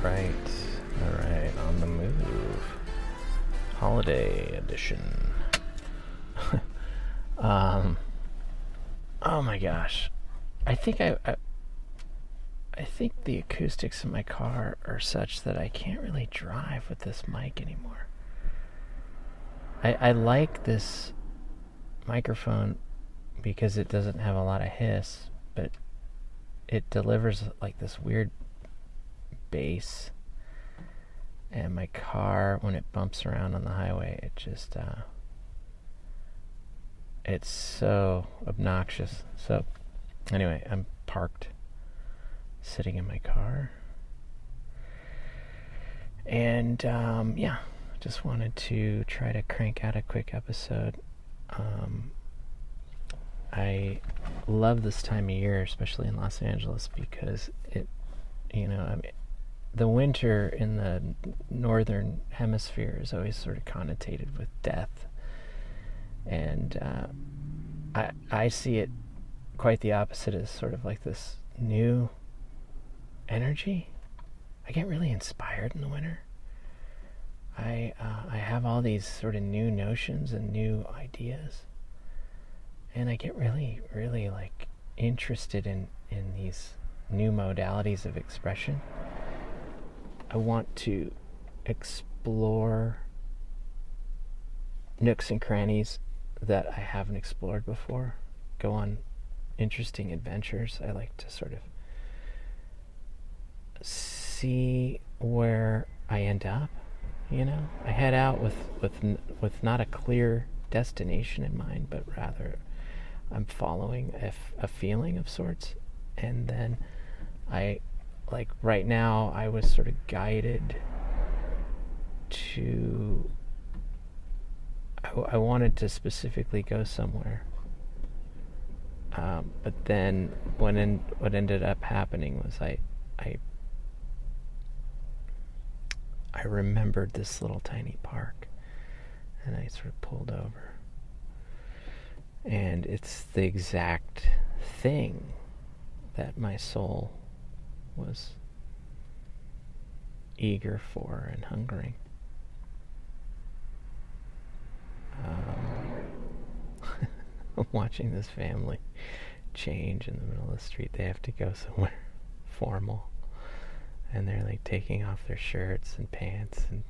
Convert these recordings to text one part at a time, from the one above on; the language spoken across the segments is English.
Right. All right. On the move. Holiday edition. Oh my gosh. I think I think the acoustics in my car are such that I can't really drive with this mic anymore. I like this microphone because it doesn't have a lot of hiss, but it delivers like this weird bass. And my car, when it bumps around on the highway, it just it's so obnoxious. So anyway, I'm parked, sitting in my car, and just wanted to try to crank out a quick episode. I love this time of year, especially in Los Angeles, because the winter in the northern hemisphere is always sort of connotated with death, and I see it quite the opposite, as sort of like this new energy. I get really inspired in the winter. I have all these sort of new notions and new ideas, and I get really, really like interested in these new modalities of expression. I want to explore nooks and crannies that I haven't explored before, go on interesting adventures. I like to sort of see where I end up. I head out with not a clear destination in mind, but rather I'm following a feeling of sorts, and then like right now I was sort of guided to I wanted to specifically go somewhere, but then what ended up happening was I remembered this little tiny park, and I sort of pulled over, and it's the exact thing that my soul was eager for and hungering. I'm watching this family change in the middle of the street. They have to go somewhere formal, and they're like taking off their shirts and pants and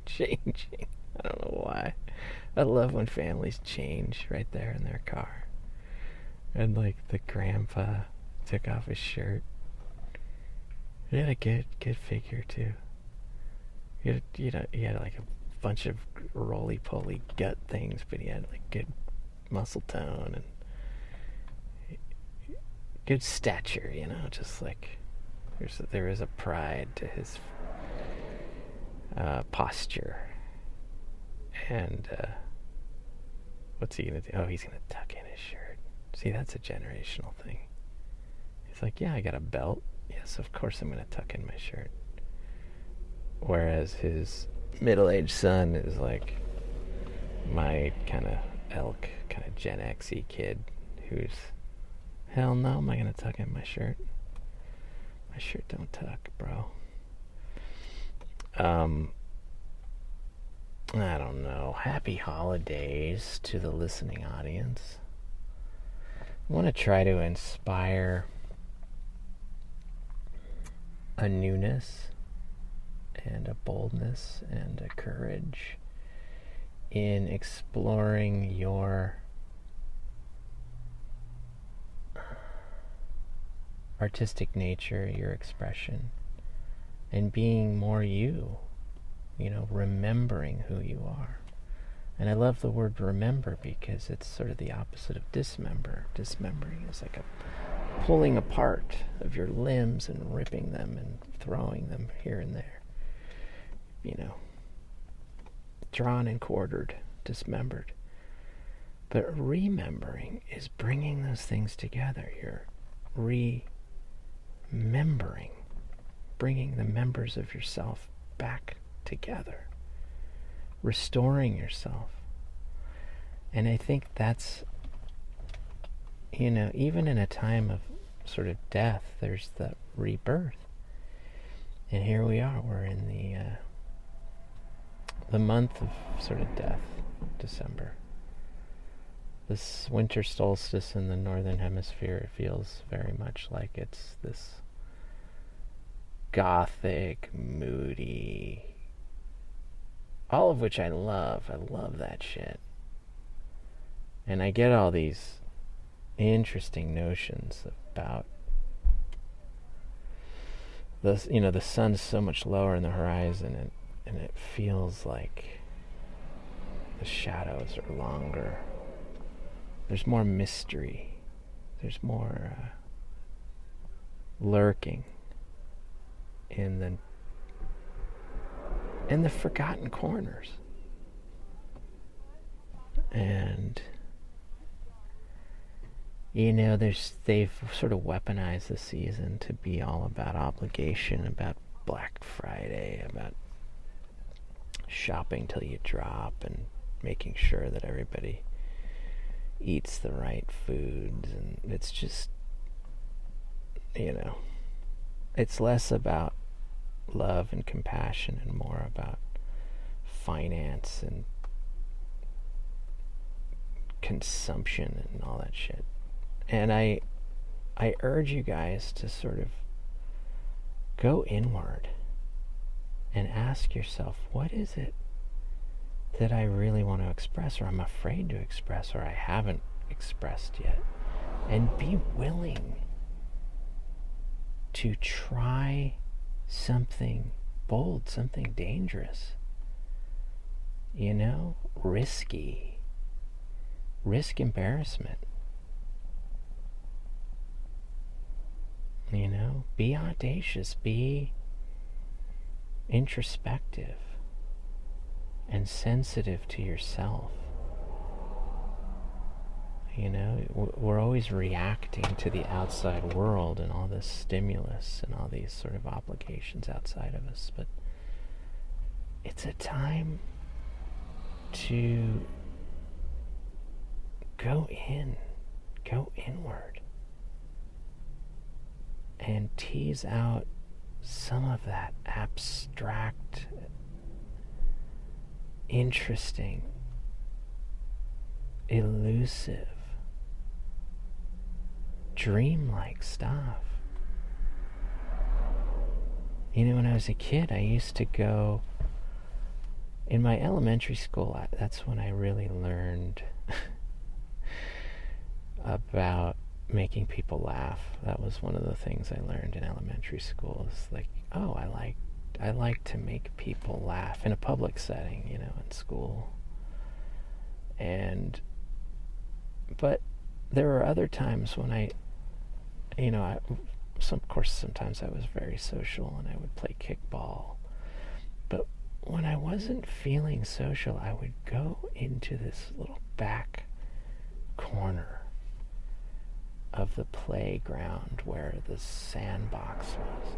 changing. I don't know why. I love when families change right there in their car. And like the grandpa took off his shirt. He had a good figure too. He had like a bunch of roly-poly gut things, but he had like good muscle tone and good stature, just like there is a pride to his posture. And what's he gonna do? Oh, he's gonna tuck in his shirt. See, that's a generational thing. He's like, yeah, I got a belt. Yes, of course I'm gonna tuck in my shirt. Whereas his middle-aged son is like my kind of kind of Gen X-y kid who's, hell no, am I gonna tuck in my shirt? My shirt don't tuck, bro. I don't know. Happy holidays to the listening audience. I want to try to inspire a newness and a boldness and a courage in exploring your artistic nature, your expression, and being more you, remembering who you are. And I love the word remember because it's sort of the opposite of dismember. Dismembering is like a pulling apart of your limbs and ripping them and throwing them here and there. Drawn and quartered, dismembered. But remembering is bringing those things together. You're remembering, bringing the members of yourself back together, restoring yourself. And I think that's, even in a time of sort of death, there's the rebirth. And here we are. We're in the month of sort of death, December. This winter solstice in the northern hemisphere feels very much like it's this gothic, moody, all of which I love. I love that shit. And I get all these interesting notions about the sun's so much lower in the horizon, and it feels like the shadows are longer. There's more mystery. There's more lurking in the forgotten corners. And they've sort of weaponized the season to be all about obligation, about Black Friday, about shopping till you drop and making sure that everybody eats the right foods. And it's just, it's less about love and compassion and more about finance and consumption and all that shit. And I urge you guys to sort of go inward and ask yourself, what is it that I really want to express, or I'm afraid to express, or I haven't expressed yet? And be willing to try something bold, something dangerous, risky. Risk embarrassment. Be audacious, be introspective and sensitive to yourself. We're always reacting to the outside world and all this stimulus and all these sort of obligations outside of us, but it's a time to go inward and tease out some of that abstract, interesting, elusive, dreamlike stuff. When I was a kid, I used to go, in my elementary school, that's when I really learned about making people laugh. That was one of the things I learned in elementary school, is like, oh, I like to make people laugh in a public setting, in school. But there were other times when sometimes I was very social and I would play kickball. But when I wasn't feeling social, I would go into this little back corner of the playground where the sandbox was,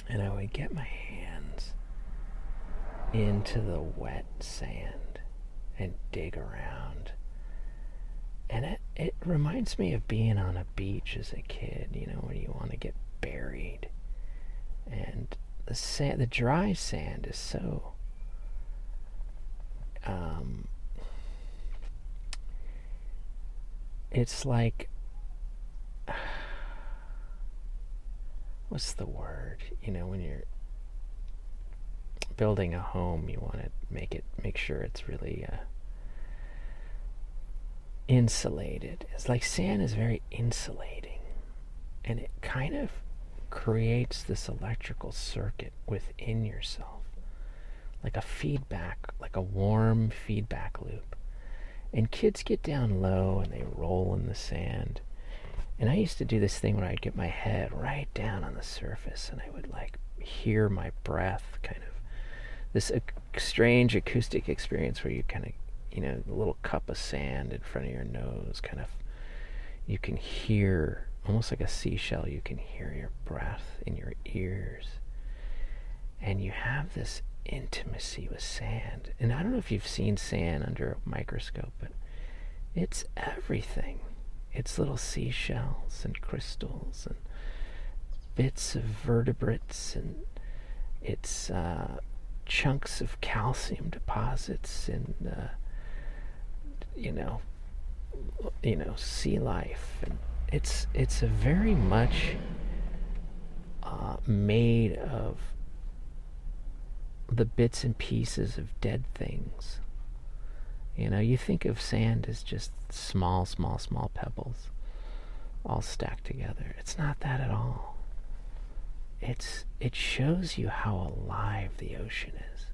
and I would get my hands into the wet sand and dig around. And it reminds me of being on a beach as a kid, when you want to get buried. And the dry sand is so it's like, what's the word? When you're building a home, you want to make sure it's really insulated. It's like sand is very insulating, and it kind of creates this electrical circuit within yourself, like a feedback, like a warm feedback loop. And kids get down low and they roll in the sand. And I used to do this thing where I'd get my head right down on the surface and I would hear my breath, kind of this strange acoustic experience where you kind of, a little cup of sand in front of your nose, kind of, you can hear, almost like a seashell, you can hear your breath in your ears. And you have this intimacy with sand. And I don't know if you've seen sand under a microscope, but it's everything. It's little seashells and crystals and bits of vertebrates, and it's chunks of calcium deposits in sea life, and it's a very much made of the bits and pieces of dead things. You think of sand as just small pebbles all stacked together. It's not that at all. It shows you how alive the ocean is,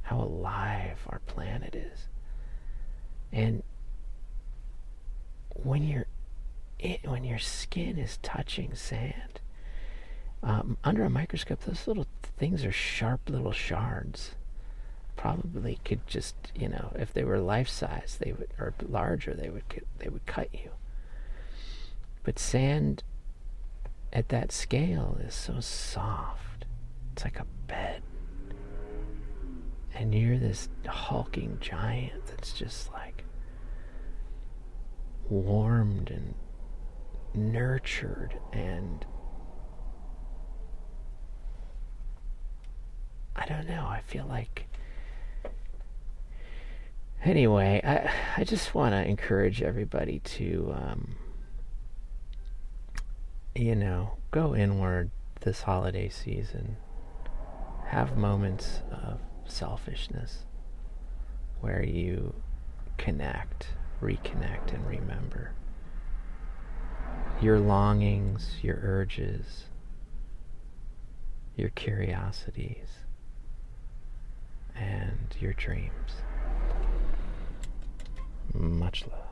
how alive our planet is. And when your skin is touching sand, under a microscope, those little things are sharp little shards. Probably could just, if they were life size, they would, or larger, they would cut you. But sand at that scale is so soft. It's like a bed. And you're this hulking giant that's just like warmed and nurtured, and I don't know, I feel like, anyway, I just want to encourage everybody to go inward this holiday season. Have moments of selfishness where you reconnect, and remember your longings, your urges, your curiosities, and your dreams. Much love.